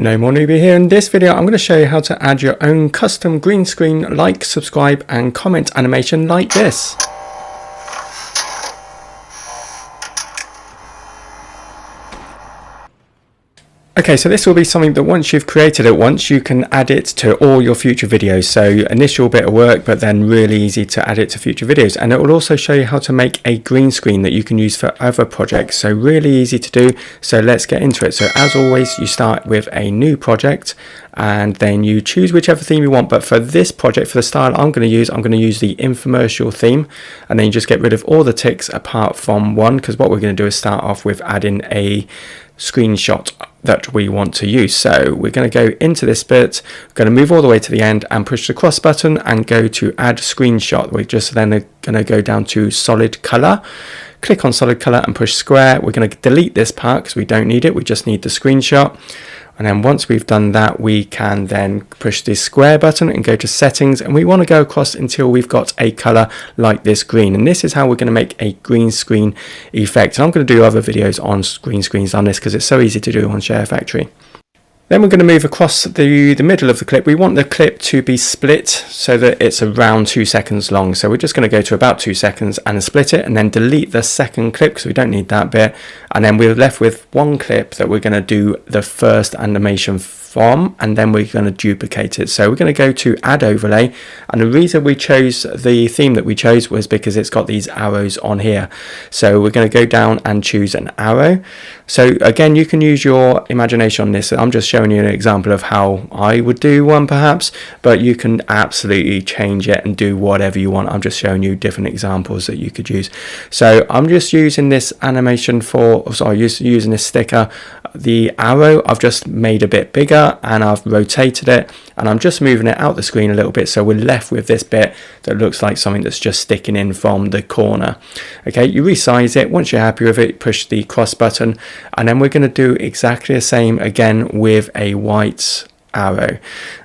No More Newbie here. In this video I'm going to show you how to add your own custom green screen like, subscribe and comment animation like this. Okay, so this will be something that once you've created it once, you can add it to all your future videos. So initial bit of work, but then really easy to add it to future videos. And it will also show you how to make a green screen that you can use for other projects. So really easy to do. So let's get into it. So as always, you start with a new project and then you choose whichever theme you want. But for this project, for the style I'm going to use the infomercial theme. And then you just get rid of all the ticks apart from one, because what we're going to do is start off with adding a screenshot that we want to use. So we're going to go into this bit, we're going to move all the way to the end and push the cross button and go to add screenshot. We're just then going to go down to solid color, click on solid color and push square. We're going to delete this part because we don't need it, we just need the screenshot. And then once we've done that, we can then push this square button and go to settings, and we want to go across until we've got a color like this green. And this is how we're going to make a green screen effect. And I'm going to do other videos on green screens on this because it's so easy to do on Sharefactory. Then we're going to move across the middle of the clip. We want the clip to be split so that it's around 2 seconds long. So we're just going to go to about 2 seconds and split it and then delete the second clip because we don't need that bit. And then we're left with one clip that we're going to do the first animation from, and then we're going to duplicate it. So we're going to go to add overlay, and the reason we chose the theme that we chose was because it's got these arrows on here. So we're going to go down and choose an arrow. So again, you can use your imagination on this. I'm just showing you an example of how I would do one perhaps, but you can absolutely change it and do whatever you want. I'm just showing you different examples that you could use. So I'm just using this animation using this sticker. The arrow I've just made a bit bigger and I've rotated it, and I'm just moving it out the screen a little bit, so we're left with this bit that looks like something that's just sticking in from the corner. Okay, you resize it. Once you're happy with it, push the cross button, and then we're going to do exactly the same again with a white arrow.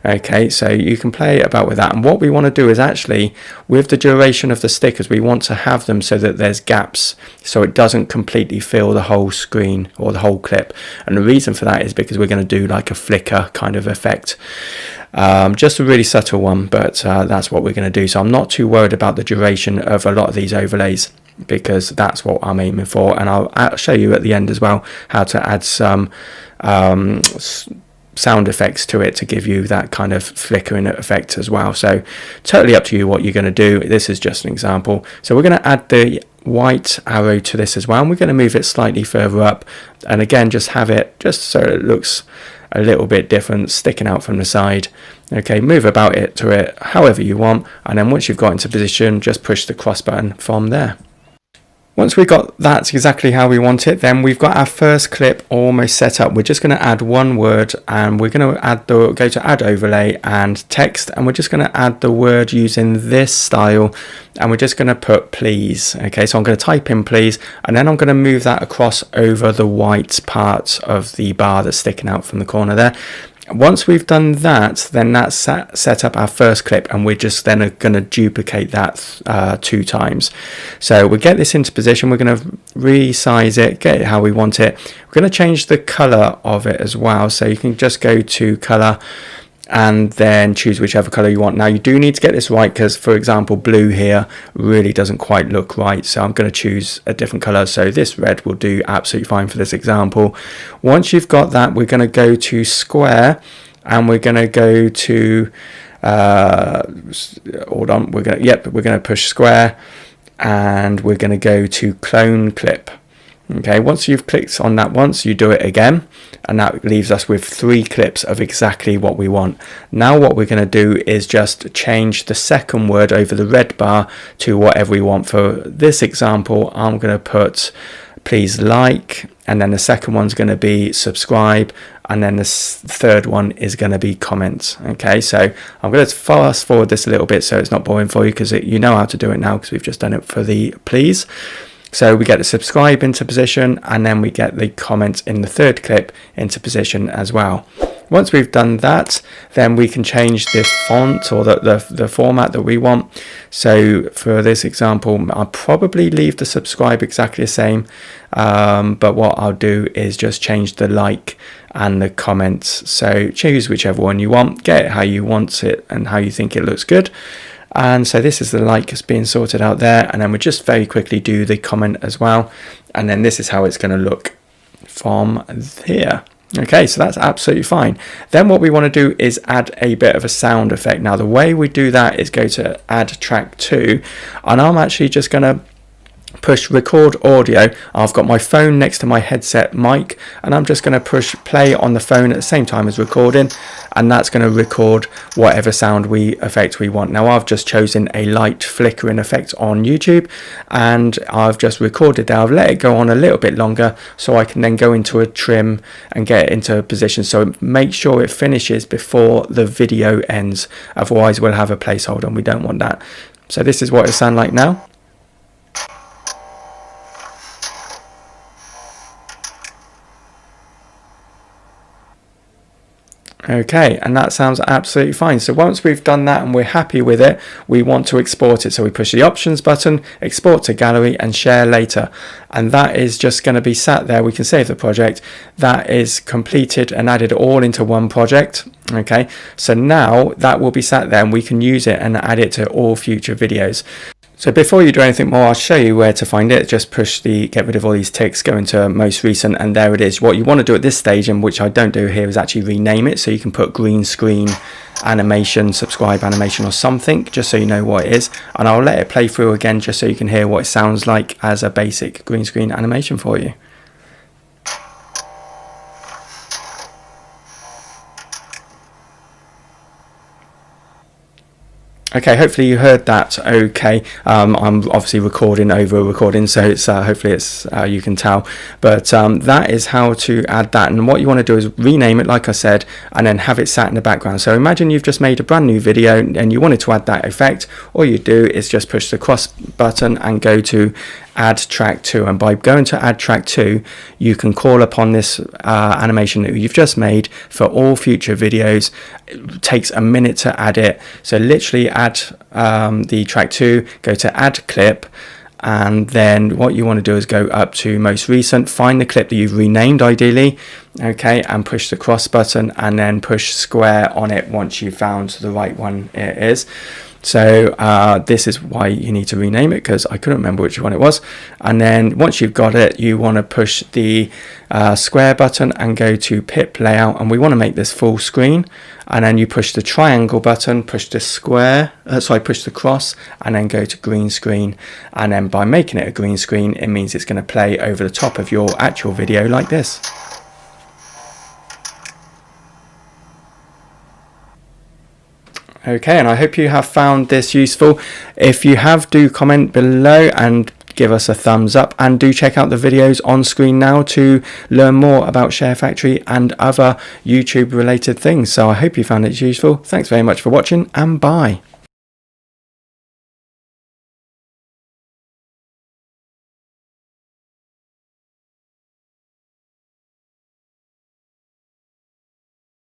Okay, so you can play about with that, and what we want to do is actually with the duration of the stickers, we want to have them so that there's gaps so it doesn't completely fill the whole screen or the whole clip. And the reason for that is because we're going to do like a flicker kind of effect, just a really subtle one, but that's what we're going to do. So I'm not too worried about the duration of a lot of these overlays because that's what I'm aiming for, and I'll show you at the end as well how to add some sound effects to it to give you that kind of flickering effect as well. So totally up to you what you're going to do. This is just an example. So we're going to add the white arrow to this as well, and we're going to move it slightly further up, and again just have it just so it looks a little bit different, sticking out from the side. Okay, move about it to it however you want, and then once you've got into position, just push the cross button from there. Once we've got that exactly how we want it, then we've got our first clip almost set up. We're just going to add one word, and we're going to go to add overlay and text, and we're just going to add the word using this style, and we're just going to put please. Okay, so I'm going to type in please, and then I'm going to move that across over the white part of the bar that's sticking out from the corner there. Once we've done that, then that's set up our first clip, and we're just then going to duplicate that 2 times. So we get this into position, we're going to resize it, get it how we want it. We're going to change the color of it as well, so you can just go to color and then choose whichever color you want. Now you do need to get this right because, for example, blue here really doesn't quite look right, so I'm going to choose a different color. So this red will do absolutely fine for this example. Once you've got that, we're going to go to square, and we're going to go to hold on, we're going to push square, and we're going to go to clone clip. Okay, once you've clicked on that once, you do it again, and that leaves us with 3 clips of exactly what we want. Now what we're going to do is just change the second word over the red bar to whatever we want. For this example, I'm going to put please like, and then the second one's going to be subscribe, and then the third one is going to be comment. Okay, so I'm going to fast forward this a little bit so it's not boring for you, because you know how to do it now because we've just done it for the please. So we get the subscribe into position, and then we get the comment in the third clip into position as well. Once we've done that, then we can change the font or the format that we want. So for this example, I'll probably leave the subscribe exactly the same, but what I'll do is just change the like and the comments. So choose whichever one you want, get it how you want it and how you think it looks good. And so this is the like that's being sorted out there, and then we'll just very quickly do the comment as well, and then this is how it's going to look from here. Okay, so that's absolutely fine. Then what we want to do is add a bit of a sound effect. Now the way we do that is go to add track 2, and I'm actually just going to push record audio. I've got my phone next to my headset mic, and I'm just going to push play on the phone at the same time as recording, and that's going to record whatever sound effect we want. Now I've just chosen a light flickering effect on YouTube, and I've just recorded that. I've let it go on a little bit longer so I can then go into a trim and get it into a position, so make sure it finishes before the video ends, otherwise we'll have a placeholder and we don't want that. So this is what it sounds like now. Okay, and that sounds absolutely fine. So once we've done that and we're happy with it, we want to export it. So we push the options button, export to gallery and share later. And that is just going to be sat there. We can save the project. That is completed and added all into one project. Okay, so now that will be sat there and we can use it and add it to all future videos. So before you do anything more, I'll show you where to find it. Just push get rid of all these ticks, go into most recent, and there it is. What you want to do at this stage, and which I don't do here, is actually rename it. So you can put green screen animation, subscribe animation or something, just so you know what it is. And I'll let it play through again just so you can hear what it sounds like as a basic green screen animation for you. Okay, hopefully you heard that okay. I'm obviously recording over a recording, so it's hopefully it's you can tell, but that is how to add that. And what you want to do is rename it, like I said, and then have it sat in the background. So imagine you've just made a brand new video and you wanted to add that effect. All you do is just push the cross button and go to add track 2, and by going to add track 2 you can call upon this animation that you've just made for all future videos. It takes a minute to add it, so literally add the track 2, go to add clip, and then what you want to do is go up to most recent, find the clip that you've renamed ideally, okay, and push the cross button and then push square on it once you've found the right one it is. So this is why you need to rename it, because I couldn't remember which one it was. And then once you've got it, you want to push the square button and go to pip layout, and we want to make this full screen. And then you push the triangle button, push the push the cross, and then go to green screen. And then by making it a green screen, it means it's going to play over the top of your actual video like this. Okay, and I hope you have found this useful. If you have, do comment below and give us a thumbs up, and do check out the videos on screen now to learn more about Sharefactory and other YouTube related things. So I hope you found it useful. Thanks very much for watching, and bye.